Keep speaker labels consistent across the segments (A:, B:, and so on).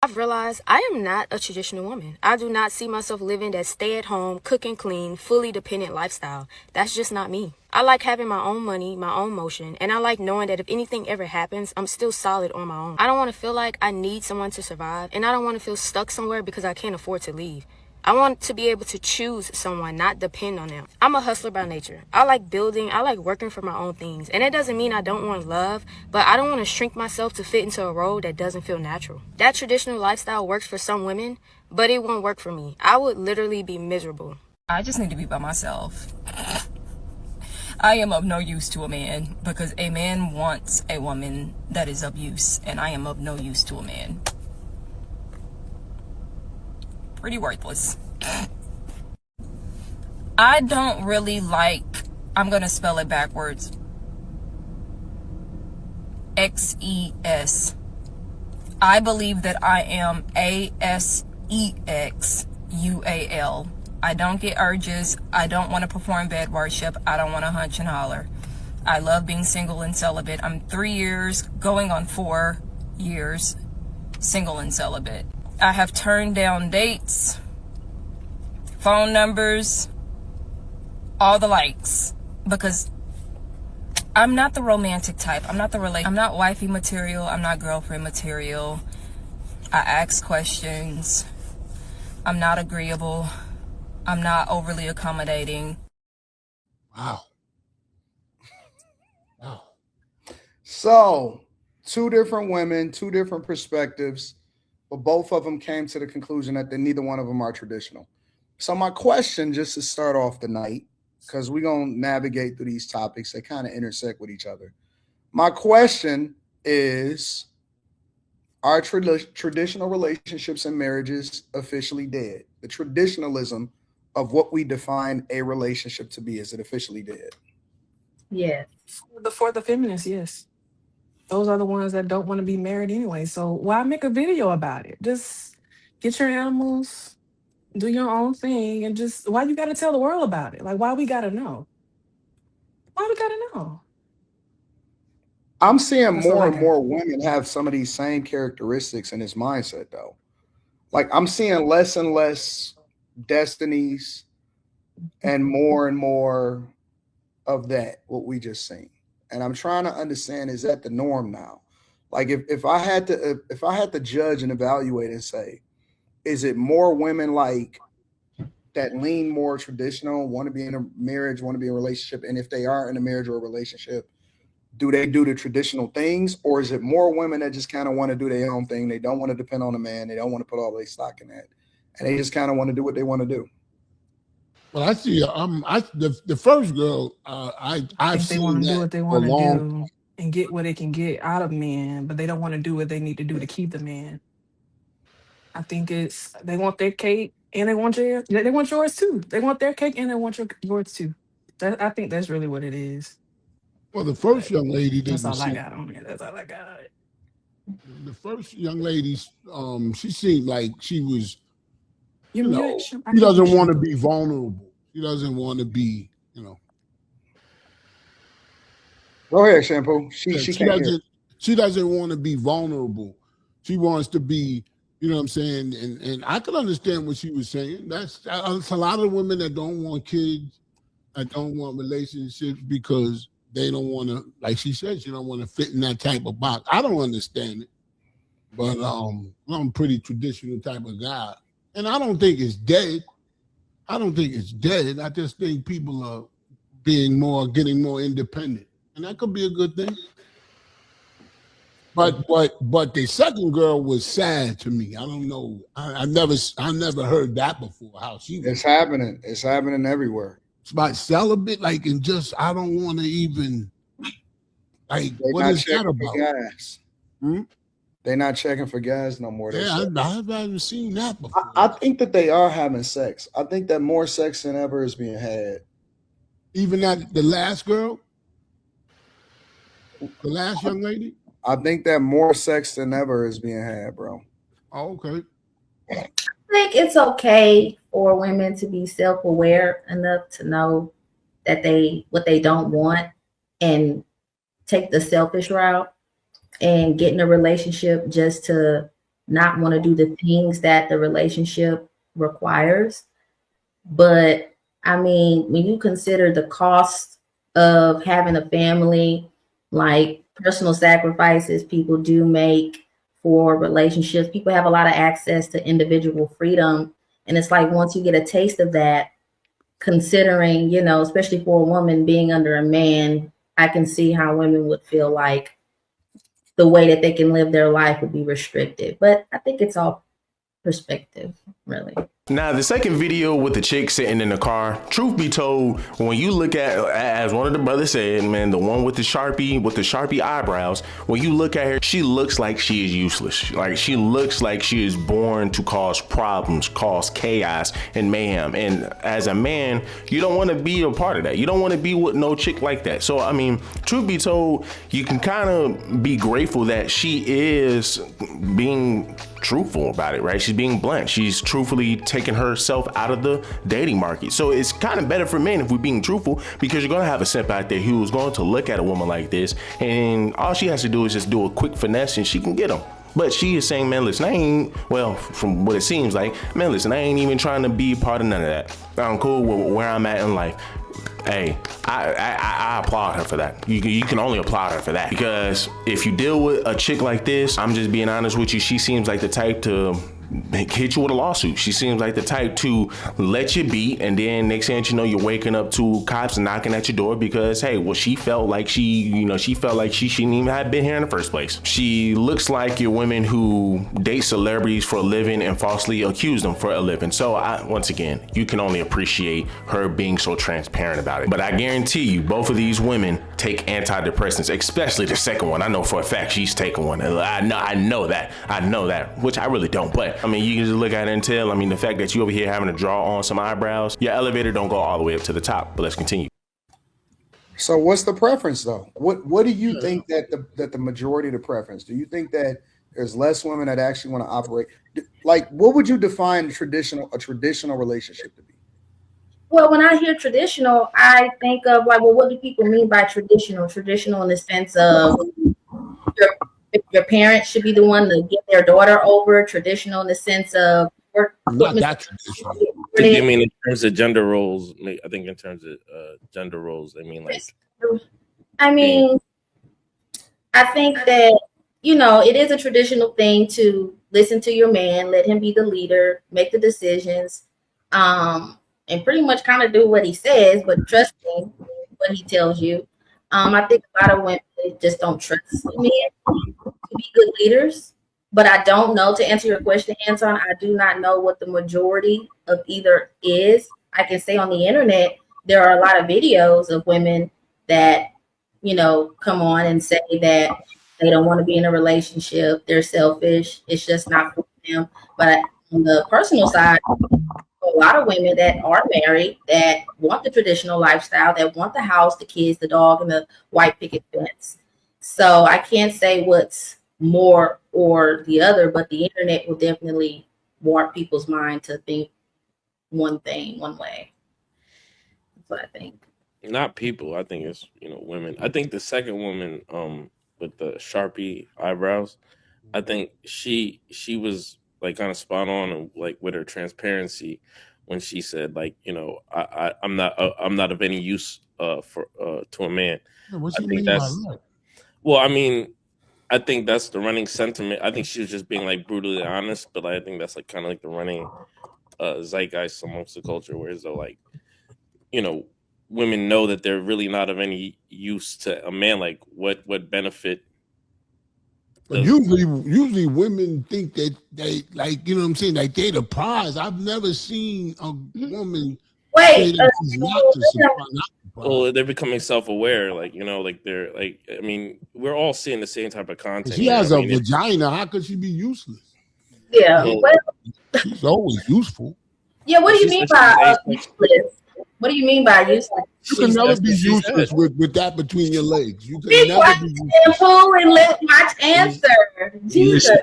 A: I've realized I am not a traditional woman. I do not see myself living that stay-at-home, cook and clean, fully dependent lifestyle. That's just not me. I like having my own money, my own motion, and I like knowing that if anything ever happens, I'm still solid on my own. I don't want to feel like I need someone to survive, and I don't want to feel stuck somewhere because I can't afford to leave. I want to be able to choose someone, not depend on them. I'm a hustler by nature. I like building, I like working for my own things. And it doesn't mean I don't want love, but I don't want to shrink myself to fit into a role that doesn't feel natural. That traditional lifestyle works for some women, but it won't work for me. I would literally be miserable.
B: I just need to be by myself. I am of no use to a man because a man wants a woman that is of use, and I am of no use to a man. Pretty worthless. I don't really like, I'm gonna spell it backwards, XES. I believe that I am ASEXUAL. I don't get urges. I don't want to perform bed worship. I don't want to hunch and holler. I love being single and celibate. I'm 3 years, going on 4 years, single and celibate. I have turned down dates, phone numbers, all the likes, because I'm not the romantic type. I'm not I'm not wifey material. I'm not girlfriend material. I ask questions. I'm not agreeable. I'm not overly accommodating.
C: Wow. Wow.
D: So, two different women, two different perspectives, but both of them came to the conclusion that neither one of them are traditional. So, my question, just to start off the night, because we're going to navigate through these topics, they kind of intersect with each other. My question is, are traditional relationships and marriages officially dead? The traditionalism of what we define a relationship to be, is it officially dead?
E: Yes.
F: For the feminists, yes. Those are the ones that don't want to be married anyway. So why make a video about it? Just get your animals, do your own thing, and just why you got to tell the world about it? Like, why we got to know? Why we got to know?
D: I'm seeing
F: That's all
D: more
F: I
D: and
F: got.
D: more women have some of these same characteristics in this mindset, though. Like, I'm seeing less and less destinies and more of that, what we just seen. And I'm trying to understand, is that the norm now? Like, if I had to if I had to judge and evaluate and say, is it more women like that lean more traditional, want to be in a marriage, want to be in a relationship, and if they are in a marriage or a relationship, do they do the traditional things, or is it more women that just kind of want to do their own thing? They don't want to depend on a man. They don't want to put all their stock in that, and they just kind of want to do what they want to do.
C: Well, I see. The first girl,
F: I
C: I've
F: think they want
C: seen
F: to do
C: that
F: what they
C: for a
F: want to
C: long.
F: do and get what they can get out of men, but they don't want to do what they need to do to keep the man. I think it's they want their cake and they want yours. They want yours too. They want their cake and they want yours too. I think that's really what it is.
C: Well, the first
F: But
C: young lady
F: that's
C: didn't
F: all I
C: seem.
F: got on it. That's all I got.
C: The first young lady, she seemed like she was,
F: You're muted. I
C: she
F: can't hear
C: doesn't want to
F: Shampoo.
C: be vulnerable. She doesn't want to be,
D: Go ahead, shampoo. She
C: she
D: can't hear.
C: doesn't. She doesn't want to be vulnerable. She wants to be, you know what I'm saying? And I can understand what she was saying. That's a lot of women that don't want kids, that don't want relationships because they don't want to, like she said, she don't want to fit in that type of box. I don't understand it, but I'm a pretty traditional type of guy, and I don't think it's dead. I don't think it's dead. I just think people are getting more independent, and that could be a good thing. But the second girl was sad to me. I don't know. I never heard that before. How she was.
D: It's happening. It's happening everywhere.
C: It's about celibate, like, and just I don't want to even like.
D: They're
C: What
D: not
C: is that
D: checking for
C: about?
D: gas.
C: Hmm?
D: They're not checking for gas no more. They
C: Yeah,
D: say.
C: I haven't seen that before.
D: I think that they are having sex. I think that more sex than ever is being had.
C: Even that the last girl, the last young lady.
D: I think that more sex than ever is being had, bro.
C: Oh, okay.
E: I think it's okay for women to be self-aware enough to know that what they don't want and take the selfish route and get in a relationship just to not want to do the things that the relationship requires. But I mean, when you consider the cost of having a family, like personal sacrifices people do make for relationships, people have a lot of access to individual freedom. And it's like once you get a taste of that, considering, you know, especially for a woman being under a man, I can see how women would feel like the way that they can live their life would be restricted. But I think it's all perspective, really.
G: Now, the second video with the chick sitting in the car, truth be told, when you look at, as one of the brothers said, man, the one with the Sharpie eyebrows, when you look at her, she looks like she is useless. Like, she looks like she is born to cause problems, cause chaos and mayhem. And as a man, you don't want to be a part of that. You don't want to be with no chick like that. So, I mean, truth be told, you can kind of be grateful that she is being truthful about it, right? She's being blunt. She's truthfully taking herself out of the dating market. So it's kind of better for men if we're being truthful, because you're going to have a simp out there who's going to look at a woman like this, and all she has to do is just do a quick finesse and she can get him. But she is saying, man, listen, I ain't, well, from what it seems like, man, listen, I ain't even trying to be part of none of that. I'm cool with where I'm at in life. Hey, I applaud her for that. You can only applaud her for that, because if you deal with a chick like this, I'm just being honest with you, she seems like the type to hit you with a lawsuit. She seems like the type to let you beat, and then next thing you know, you're waking up to cops knocking at your door because, hey, well, she felt like she shouldn't even have been here in the first place. She looks like your women who date celebrities for a living and falsely accuse them for a living. So once again, you can only appreciate her being so transparent about it. But I guarantee you, both of these women take antidepressants, especially the second one. I know for a fact she's taking one. I know that, which I really don't, but I mean, you can just look at it and tell. I mean, the fact that you over here having to draw on some eyebrows, your elevator don't go all the way up to the top. But let's continue.
D: So what's the preference though? What do you think that the majority of the preference? Do you think that there's less women that actually want to operate? Like, what would you define a traditional relationship to be?
E: Well, when I hear traditional, I think of like, well, what do people mean by traditional? Traditional in the sense of your parents should be the one to get their daughter over. Traditional in the sense of
C: not that traditional.
H: I think you mean in terms of gender roles. I think in terms of gender roles, I mean like.
E: I mean, I think that, you know, it is a traditional thing to listen to your man, let him be the leader, make the decisions, and pretty much kind of do what he says, but trust me what he tells you. I think a lot of women just don't trust men to be good leaders. But I don't know, to answer your question, Anton, I do not know what the majority of either is. I can say on the internet, there are a lot of videos of women that, you know, come on and say that they don't want to be in a relationship. They're selfish. It's just not for them. But on the personal side, a lot of women that are married that want the traditional lifestyle, that want the house, the kids, the dog, and the white picket fence. So I can't say what's more or the other, but the internet will definitely warp people's mind to think one thing, one way. That's what I think.
H: Not people. I think it's, you know, women. I think the second woman, with the Sharpie eyebrows, I think she was like kind of spot on, and like with her transparency when she said, like, you know, I'm not of any use to a man.
C: What
H: I
C: you
H: think
C: mean
H: that's
C: by that?
H: well. I mean, I think that's the running sentiment. I think she was just being like brutally honest, but I think that's like kind of like the running zeitgeist amongst the culture, where as though, like, you know, women know that they're really not of any use to a man. Like, what benefit?
C: But usually women think that they, like, you know what I'm saying, like they're the prize. I've never seen a woman say that she's not the prize.
H: Well, they're becoming self-aware, like, you know, like they're like, I mean, we're all seeing the same type of content.
C: She has a vagina. How could she be useless?
E: Yeah,
C: she's always useful.
E: Yeah, what do you mean by useless? What do you mean by useless?
C: You can never be useless with that between your legs. You can never be useless.
E: And let my answer. Jesus.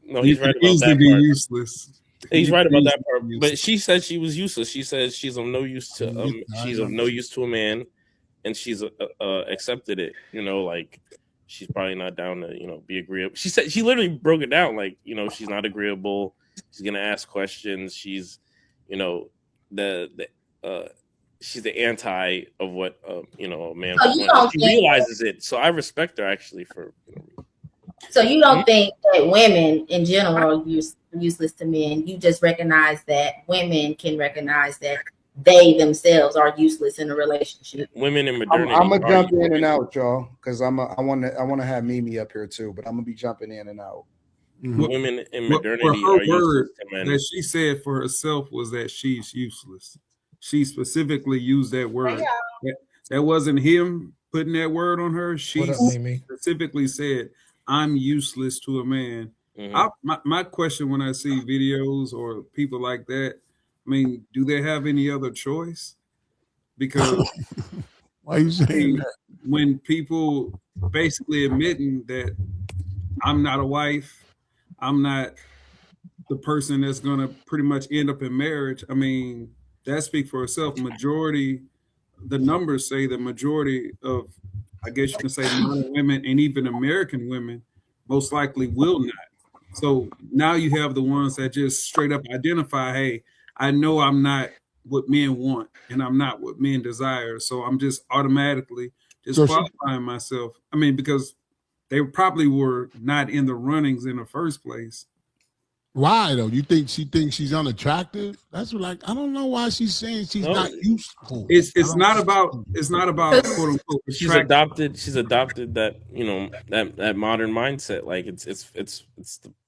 H: No, he's right about that part. Useless. He's right about that part. But she said she was useless. She said she's of no use to she's of no use to a man, and she's accepted it. You know, like she's probably not down to, be agreeable. She said, she literally broke it down, like, she's not agreeable. She's gonna ask questions. She's, the she's the anti of what a man
E: So
H: would
E: you
H: want.
E: don't
H: She
E: think
H: realizes it. So I respect her actually for.
E: so you don't think that women in general are useless to men. You just recognize that women can recognize that they themselves are useless in a relationship.
H: Women in
D: I'm
H: modernity
D: gonna
H: are
D: jump in and
H: useless.
D: out, y'all, because I want to have Mimi up here too, but I'm gonna be jumping in and out.
H: Women in
I: Well,
H: modernity
I: her
H: are useless
I: word
H: to men.
I: that she said for herself was that she's useless. She specifically used that word. That wasn't him putting that word on her. She
J: What up, Mimi?
I: specifically said, "I'm useless to a man."
H: Mm-hmm.
I: My question when I see videos or people like that, I mean, do they have any other choice? Because
C: Why are you saying that?
I: when people basically admitting that I'm not a wife, I'm not the person that's going to pretty much end up in marriage, I mean, that speaks for itself. The numbers say the majority of, I guess you can say, modern women and even American women most likely will not. So now you have the ones that just straight up identify, hey, I know I'm not what men want and I'm not what men desire. So I'm just automatically disqualifying myself. I mean, because they probably were not in the runnings in the first place.
C: Why though? You think she thinks she's unattractive? That's what, like, I don't know why she's saying she's not useful.
I: It's not about quote unquote
H: She's adopted that that modern mindset. Like it's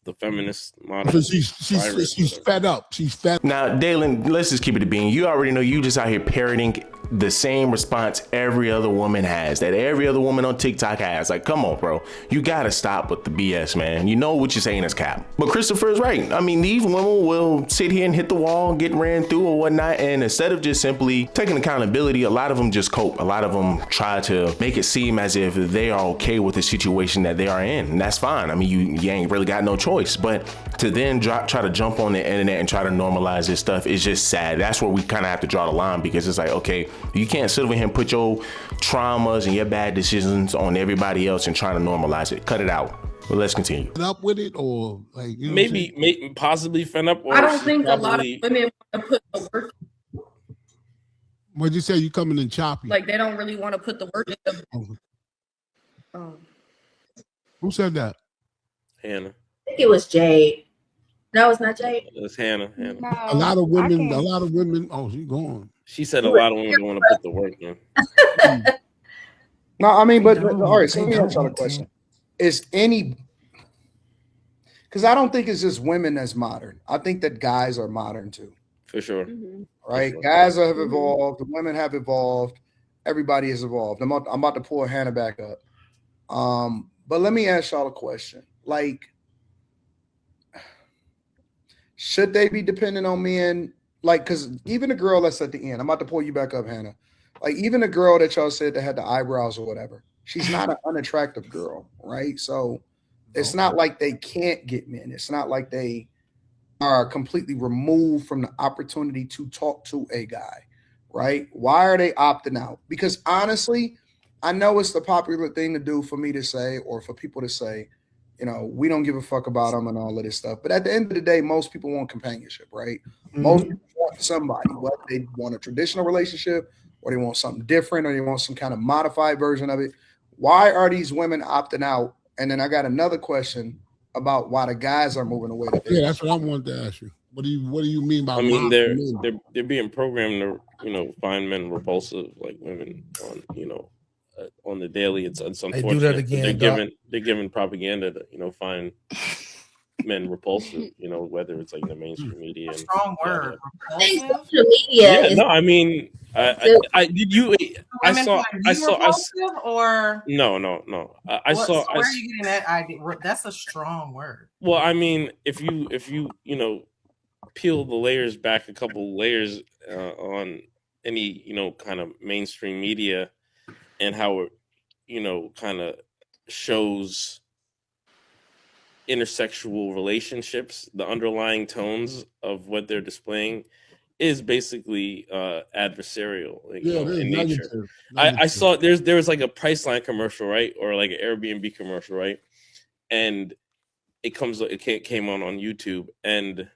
H: the feminist model.
C: So she's fed up. She's fed.
G: Now, Dalen, let's just keep it a bean. You already know you just out here parroting the same response every other woman has, that every other woman on TikTok has. Like, come on, bro. You gotta stop with the BS, man. You know what you're saying is cap. But Christopher is right. I mean, these women will sit here and hit the wall, get ran through or whatnot, and instead of just simply taking accountability, a lot of them just cope. A lot of them try to make it seem as if they are okay with the situation that they are in, and that's fine. I mean, you ain't really got no choice. But to then try to jump on the internet and try to normalize this stuff is just sad. That's where we kind of have to draw the line, because it's like, okay, you can't sit over here and put your traumas and your bad decisions on everybody else and try to normalize it. Cut it out. But let's continue.
C: Up with it, or like, you know,
H: maybe possibly fed up. Or
A: I don't think a lot of women want to put the work.
C: What'd you say? You coming in choppy?
A: Like they don't really want to put the work in.
C: Who said that?
H: Hannah.
E: I think it was Jade. No, it's not Jade.
H: It's Hannah.
C: No, a lot of women. Oh, she's gone.
H: She said a lot of women don't want to put the work in.
D: No, I mean, but all right. So let me ask y'all a question: is any? Because I don't think it's just women that's modern. I think that guys are modern too.
H: For sure.
D: Right? For sure. Guys have evolved. The women have evolved. Everybody has evolved. I'm about to pull Hannah back up. But let me ask y'all a question. Like, should they be dependent on men? Like, because even a girl that's at the end, I'm about to pull you back up, Hannah. Like, even a girl that y'all said that had the eyebrows or whatever, she's not an unattractive girl, right? So it's not like they can't get men. It's not like they are completely removed from the opportunity to talk to a guy, right? Why are they opting out? Because honestly, I know it's the popular thing to do for me to say, or for people to say, you know, we don't give a fuck about them and all of this stuff. But at the end of the day, most people want companionship, right? Mm-hmm. Most people want somebody, whether they want a traditional relationship or they want something different or they want some kind of modified version of it. Why are these women opting out? And then I got another question about why the guys are moving away.
C: Yeah, that's what I wanted to ask you. What do you mean by?
H: I mean, they're being programmed to find men repulsive, like women on the daily. It's unfortunate.
J: They do that again.
H: They're given propaganda to find men repulsive. Whether it's like the mainstream media.
K: Strong word.
E: Social media.
H: Yeah, no, I mean, I saw
K: or
H: no. I saw.
K: Where are you getting that idea? That's a strong word.
H: Well, I mean, if you peel the layers back a couple layers on any kind of mainstream media and how it kind of shows intersexual relationships, the underlying tones of what they're displaying, is basically adversarial,
C: Yeah, it is
H: in nature.
C: negative.
H: I saw there was like a Priceline commercial, right, or like an Airbnb commercial, right, and it came on YouTube, and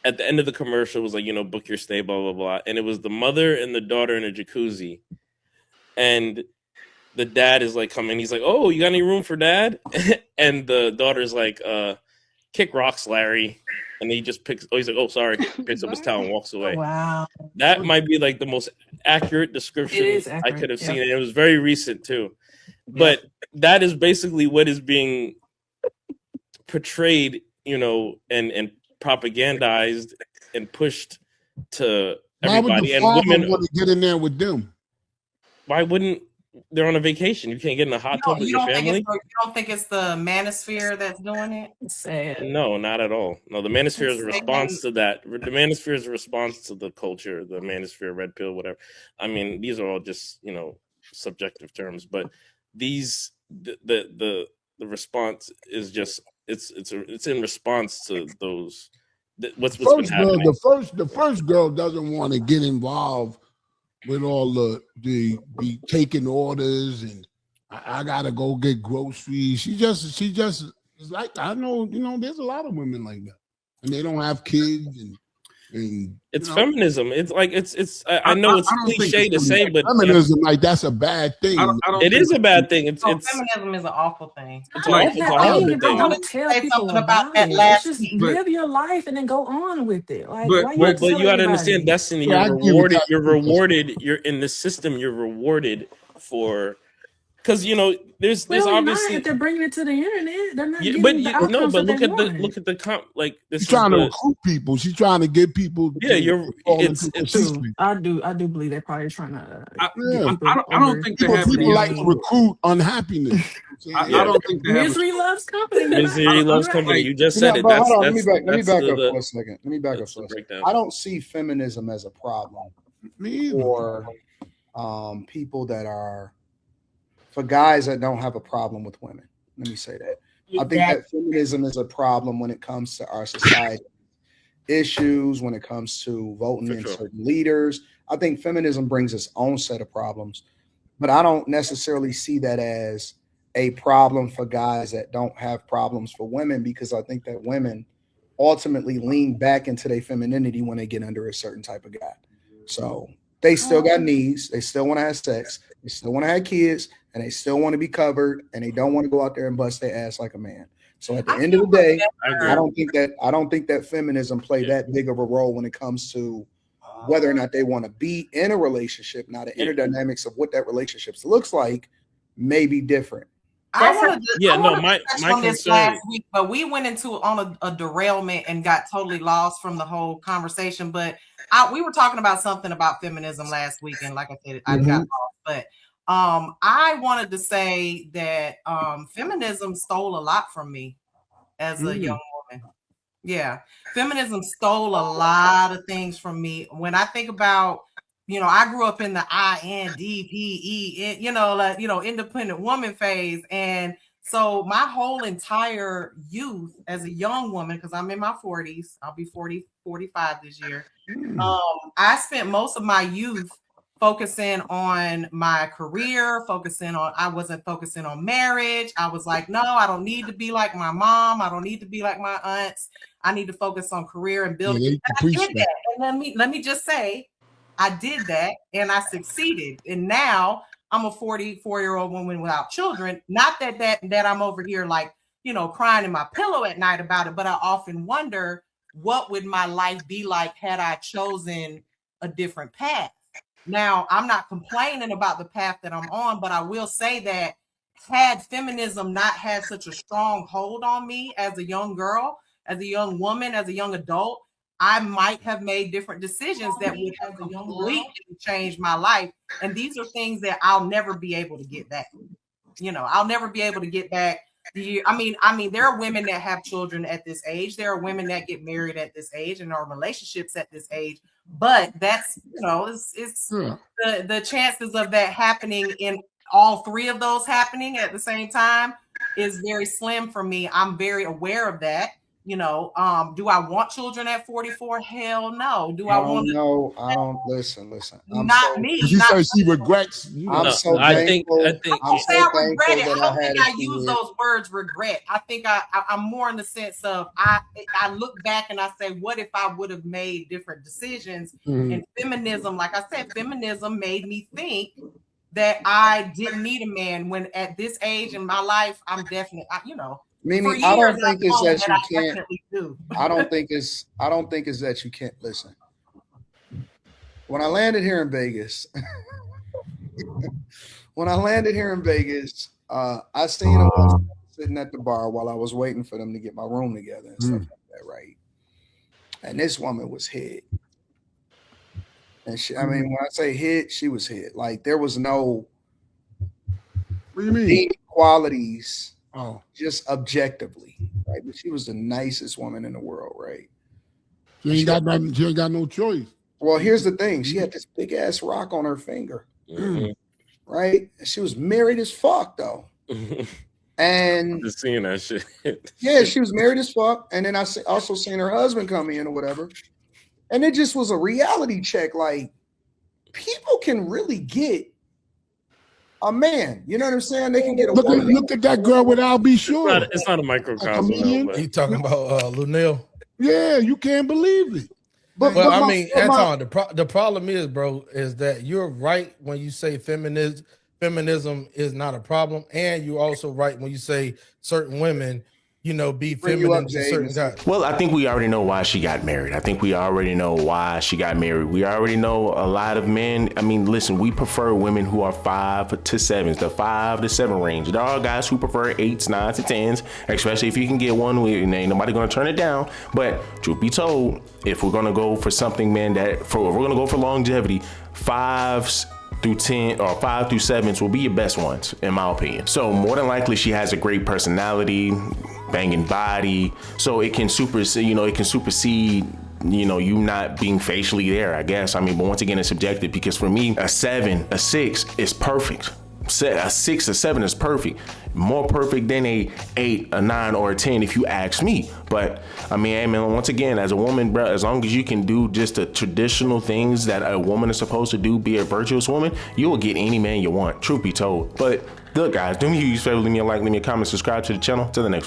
H: at the end of the commercial it was like, book your stay, blah blah blah, and it was the mother and the daughter in a jacuzzi, and the dad is like coming, he's like, "Oh, you got any room for dad?" And the daughter's like, "Kick rocks, Larry." And he just he's like, "Oh, sorry," picks up his towel and walks away.
F: Wow.
H: That might be like the most accurate description
F: It is
H: I
F: accurate,
H: could have
F: yeah.
H: seen, and it was very recent too. But that is basically what is being portrayed, and propagandized and pushed to everybody. And women
C: want to get in there with them.
H: Why wouldn't they're on a vacation? You can't get in a hot tub with your family.
K: You don't think it's the manosphere that's doing it?
F: Sad.
H: No, not at all. No, the manosphere is a response to that. The manosphere is a response to the culture, the manosphere, red pill, whatever. I mean, these are all just, subjective terms, but these the response is just it's in response to those what's been happening.
C: The first girl doesn't want to get involved with all the be taking orders, and I gotta go get groceries. She just is like, I know, there's a lot of women like that, and they don't have kids, and
H: it's feminism. It's like it's. I know it's cliche to say, but
C: feminism, like, that's a bad thing.
H: It is a bad thing. It's
K: feminism is an awful thing.
H: It's an awful thing.
F: Don't tell people about it. It's just live your life and then go on with it. Like,
H: but you got to understand, Destiny. You're rewarded. You're rewarded. You're in the system. You're rewarded for. Because there's obviously
F: if they're bringing it to the internet, they're not getting
H: but
F: the outcomes
H: but
F: that
H: look
F: they
H: at
F: want.
H: the comp, like this.
C: She's trying to recruit people. She's trying to get people.
F: It's true. I do believe they're probably trying to.
I: I don't think
C: people like to recruit unhappiness.
I: I don't think
F: misery loves company.
H: Misery loves company. You just said it.
D: Hold on, let me back up for a second. I don't see feminism as a problem for people that are. For guys that don't have a problem with women. Let me say that. I think that feminism is a problem when it comes to our society issues, when it comes to voting in certain leaders. I think feminism brings its own set of problems, but I don't necessarily see that as a problem for guys that don't have problems for women, because I think that women ultimately lean back into their femininity when they get under a certain type of guy. So they still got needs. They still want to have sex. They still want to have kids, and they still want to be covered, and they don't want to go out there and bust their ass like a man. So at the end of the day, I don't think that feminism play that big of a role when it comes to whether or not they want to be in a relationship. Now, the inner dynamics of what that relationship looks like may be different.
K: My
H: concern
K: last week, but we went on a derailment and got totally lost from the whole conversation. But we were talking about something about feminism last week, and like I said, I got lost. But I wanted to say that feminism stole a lot from me as a young woman. Yeah, feminism stole a lot of things from me. When I think about, I grew up in the INDPE, independent woman phase. And so my whole entire youth as a young woman, because I'm in my 40s, I'll be 45 this year. I spent most of my youth focusing on my career, I wasn't focusing on marriage. I was like, no, I don't need to be like my mom. I don't need to be like my aunts. I need to focus on career and building. And I did that. And let me just say, I did that and I succeeded. And now I'm a 44-year-old woman without children. Not that I'm over here like, crying in my pillow at night about it, but I often wonder, what would my life be like had I chosen a different path? Now, I'm not complaining about the path that I'm on, but I will say that had feminism not had such a strong hold on me as a young girl, as a young woman, as a young adult, I might have made different decisions that would have completely changed my life. And these are things that I'll never be able to get back. I'll never be able to get back. I mean, there are women that have children at this age. There are women that get married at this age and are in relationships at this age. But that's, it's the chances of that happening in all three of those happening at the same time is very slim for me. I'm very aware of that. You know, do I want children at 44? Hell no. Do I
D: I
K: want
D: don't
K: to?
D: know. I don't listen.
K: Not me.
C: She
K: Not
C: said she regrets.
D: I'm
H: No,
D: so
H: I
D: thankful.
H: think
K: I
D: I'm
K: say
D: so
K: I regret
D: thankful
K: it.
D: that
K: I don't
D: I
K: think
D: had a
K: I use
D: kid.
K: those words regret. I think I'm more in the sense of I look back and I say, what if I would have made different decisions?
C: Mhm.
K: And feminism, like I said, feminism made me think that I didn't need a man when at this age in my life, I'm definitely, you know, for
D: Mimi, I
K: years
D: don't
K: I've
D: think it's
K: known
D: that
K: that
D: you
K: I
D: can't.
K: definitely do.
D: I don't think it's that you can't listen. When I landed here in Vegas, I seen a woman sitting at the bar while I was waiting for them to get my room together and stuff like that, right? And this woman was hit. And I mean, when I say hit, she was hit. Like there was no
C: What do you mean?
D: deep qualities,
C: Oh,
D: just objectively, right? But she was the nicest woman in the world, right?
C: she ain't got nothing. She ain't got no choice.
D: Well, here's the thing: she had this big ass rock on her finger, right? And she was married as fuck, though. And
H: just seeing that shit.
D: yeah, she was married as fuck. And then I also seen her husband come in or whatever. And it just was a reality check. Like people can really get a man. You know what I'm saying? They can get a woman.
C: Look at that girl with I'll Be Sure.
H: It's not a microcosm.
C: comedian?
H: No,
J: You talking about Lunel?
C: Yeah, you can't believe it.
J: Well, I mean, Anton, the problem is, bro, is that you're right when you say feminism is not a problem, and you're also right when you say certain women, you know, be
D: Bring you
J: feminine
D: up,
J: to
D: Jay.
J: certain guys.
G: Well, I think we already know why she got married. I think we already know why she got married. We already know a lot of men. I mean, listen, we prefer women who are 5 to 7s, the 5 to 7 range. There are guys who prefer 8s, 9s, and 10s, especially if you can get one. And ain't nobody gonna turn it down. But truth be told, if we're gonna go for something, man, if we're gonna go for longevity, 5s through 10 or 5 through 7s will be your best ones, in my opinion. So more than likely, she has a great personality, banging body, so it can supersede, you not being facially there, I guess. I mean, but once again, it's subjective, because for me, a 7, a 6 is perfect. A 6, a 7 is perfect. More perfect than a 8, a 9, or a 10, if you ask me. But I mean, hey man, once again, as a woman, bro, as long as you can do just the traditional things that a woman is supposed to do, be a virtuous woman, you will get any man you want, truth be told. But look, guys, do me a huge favor, leave me a like, leave me a comment, subscribe to the channel. Till the next one.